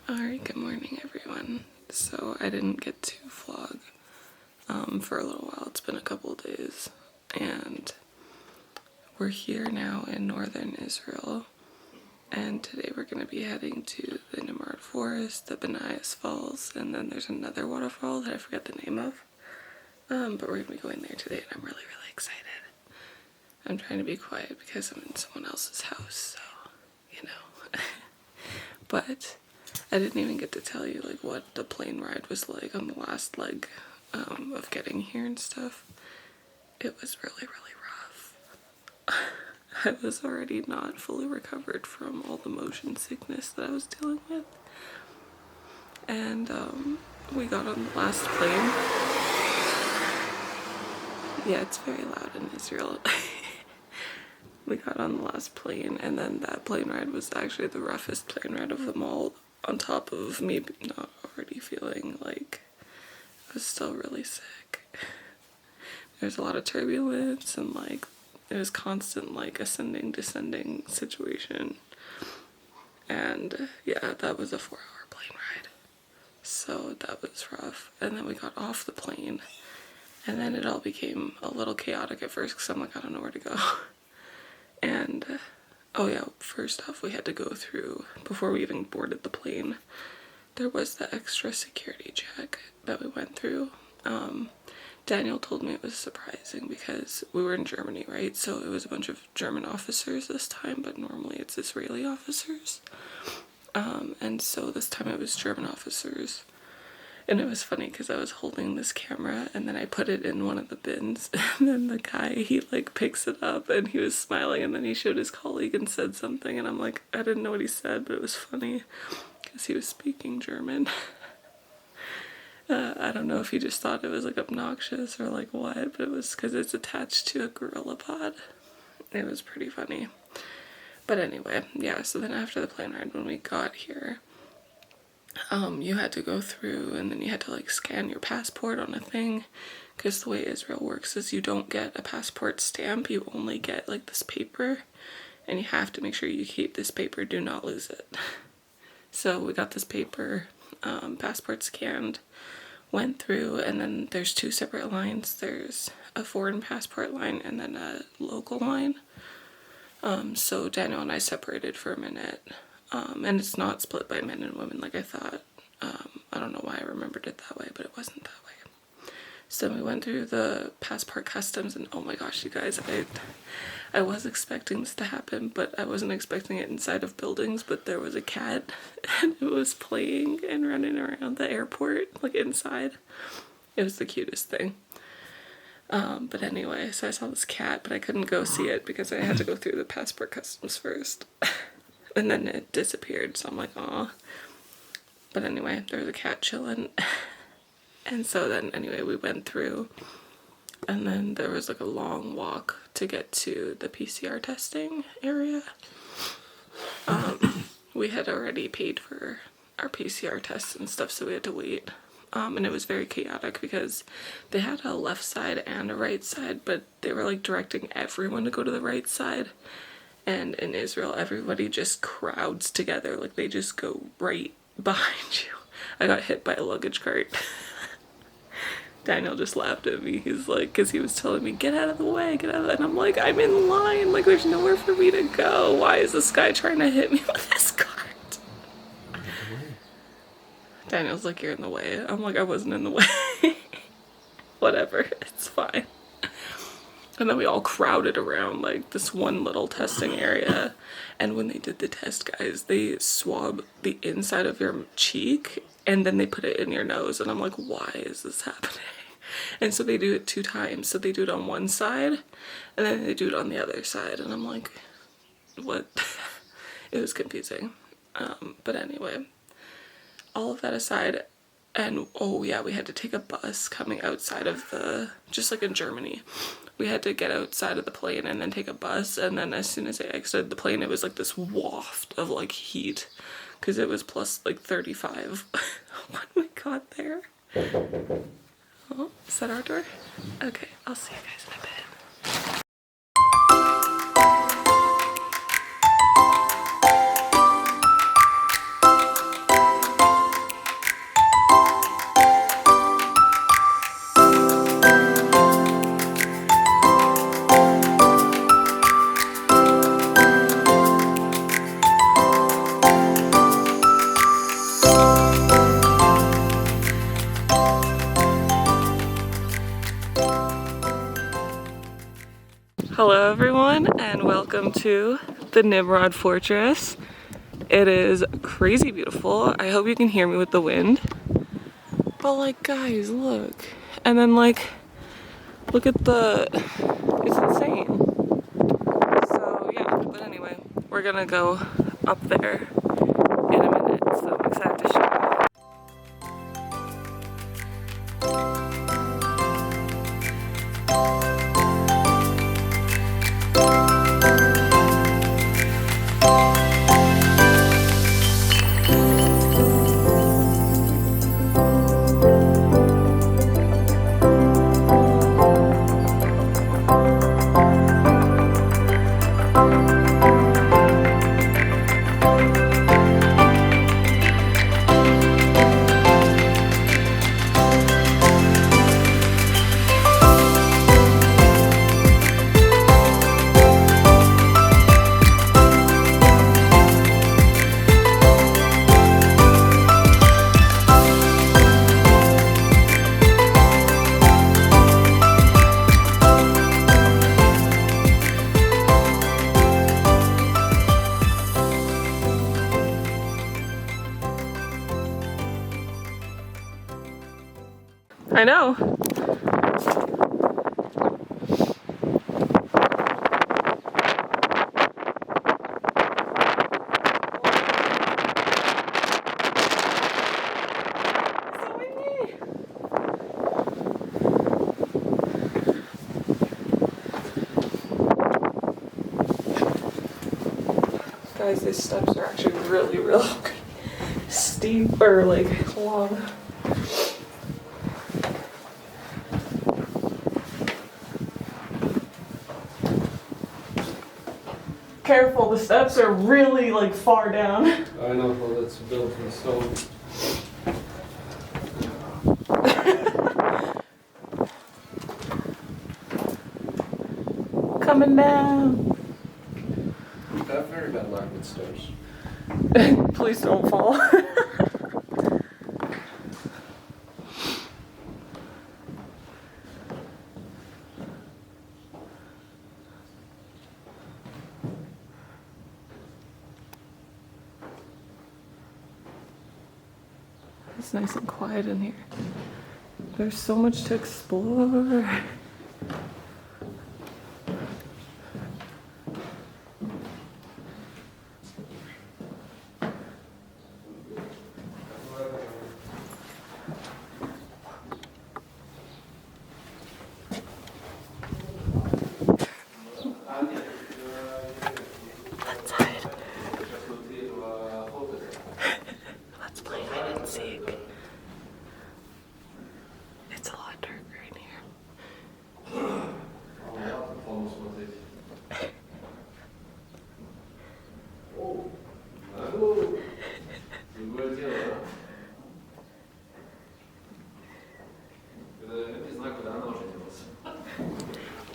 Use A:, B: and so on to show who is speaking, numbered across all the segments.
A: Alright, good morning everyone. So I didn't get to vlog for a little while. It's been a couple of days and we're here now in northern Israel, and today we're going to be heading to the Nimrod forest, the Banias falls, and then there's another waterfall that I forget the name of. But we're going to be going there today and I'm really excited. I'm trying to be quiet because I'm in someone else's house, so you know. But I didn't even get to tell you like what the plane ride was like on the last leg of getting here and stuff. It was really rough. I was already not fully recovered from all the motion sickness that I was dealing with. And we got on the last plane. Yeah, it's very loud in Israel. We got on the last plane, and then that plane ride was actually the roughest plane ride of them all, on top of me not already feeling like I was still really sick. There's a lot of turbulence and like it was constant like ascending descending situation, and yeah, that was a 4-hour plane ride, so that was rough. And then we got off the plane and then it all became a little chaotic at first because I'm like, I don't know where to go. And oh yeah, first off, we had to go through, before we even boarded the plane, there was the extra security check that we went through. Daniel told me it was surprising because we were in Germany, right? So it was a bunch of German officers this time, but normally it's Israeli officers. And so this time it was German officers. And it was funny because I was holding this camera and then I put it in one of the bins, and then the guy, he like picks it up and he was smiling, and then he showed his colleague and said something, and I'm like, I didn't know what he said, but it was funny because he was speaking German. I don't know if he just thought it was like obnoxious or like what, but it was because it's attached to a gorilla pod. It was pretty funny. But anyway, yeah, so then after the plane ride, when we got here, you had to go through and then you had to like scan your passport on a thing, because the way Israel works is you don't get a passport stamp, you only get like this paper, and you have to make sure you keep this paper, do not lose it. So we got this paper, passport scanned, went through, and then there's 2 separate lines. There's a foreign passport line and then a local line. So Daniel and I separated for a minute. And it's not split by men and women like I thought. I don't know why I remembered it that way, but it wasn't that way. So we went through the passport customs, and oh my gosh, you guys, I was expecting this to happen, but I wasn't expecting it inside of buildings. But there was a cat and it was playing and running around the airport, like inside. It was the cutest thing. But anyway, so I saw this cat, but I couldn't go see it because I had to go through the passport customs first. And then it disappeared, so I'm like, aw. But anyway, there was a cat chilling. And so then, anyway, we went through. And then there was like a long walk to get to the PCR testing area. We had already paid for our PCR tests and stuff, so we had to wait. And it was very chaotic because they had a left side and a right side, but they were like directing everyone to go to the right side. And in Israel, everybody just crowds together, like they just go right behind you. I got hit by a luggage cart. Daniel just laughed at me. He's like, because he was telling me, get out of the way, get out of the way. And I'm like, I'm in line, like there's nowhere for me to go. Why is this guy trying to hit me with this cart? Daniel's like, you're in the way. I'm like, I wasn't in the way. Whatever, it's fine. And then we all crowded around like this one little testing area. And when they did the test, guys, they swab the inside of your cheek and then they put it in your nose. And I'm like, why is this happening? And so they do it 2 times. So they do it on one side and then they do it on the other side. And I'm like, what? It was confusing. But anyway, all of that aside, and oh yeah, we had to take a bus coming outside of the, just like in Germany, we had to get outside of the plane and then take a bus, and then as soon as I exited the plane, it was like this waft of like heat because it was plus like 35 when we got there. Oh, is that our door? Okay, I'll see you guys in a bit. welcome to the Nimrod Fortress. It is crazy beautiful. I hope you can hear me with the wind. But like, guys, look. And then like, look at the, it's insane. So yeah, but anyway, we're gonna go up there in a minute. So I'm excited to show you. I know. Guys, these steps are actually really steep or like long. Careful, the steps are really like far down.
B: I know, well, that's built in stone.
A: Coming down.
B: I have very bad luck with stairs.
A: Please don't fall. It's nice and quiet in here. There's so much to explore. Let's hide. Let's play hide and seek. It's a lot darker in here.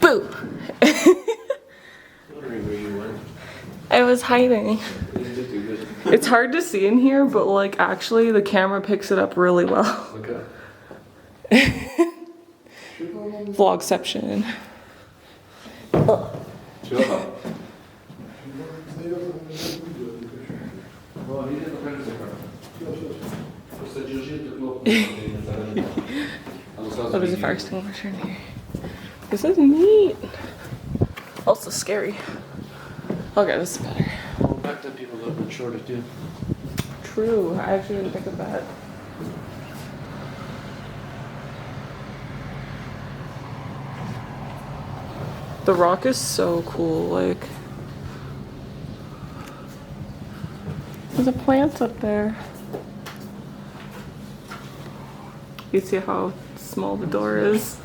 A: Boo! I was hiding. It's hard to see in here, but like actually the camera picks it up really well.
B: Okay.
A: Vlogception. Oh. That was the fire extinguisher in here. This is neat. Also scary. Okay, this is better.
B: Well, back then people got a bit shorter too.
A: True, I actually didn't think of that. The rock is so cool, like there's a plant up there. You see how small the door is?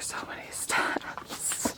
A: so many steps.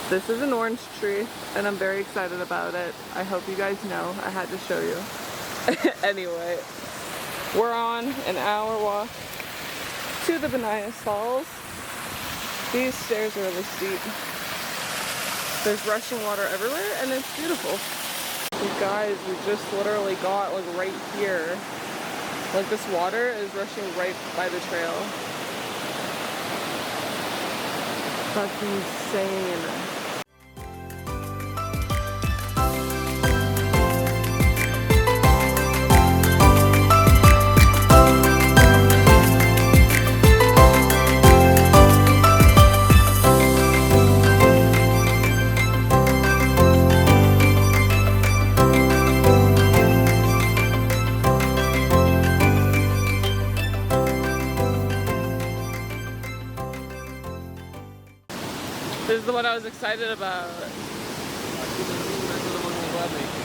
A: This is an orange tree, and I'm very excited about it. I hope you guys know. I had to show you. Anyway, we're on an hour walk to the Banias Falls. These stairs are really steep. There's rushing water everywhere, and it's beautiful. You guys, we just literally got like right here. Like this water is rushing right by the trail. That's insane. This is the one I was excited about.
B: These are the ones that love me.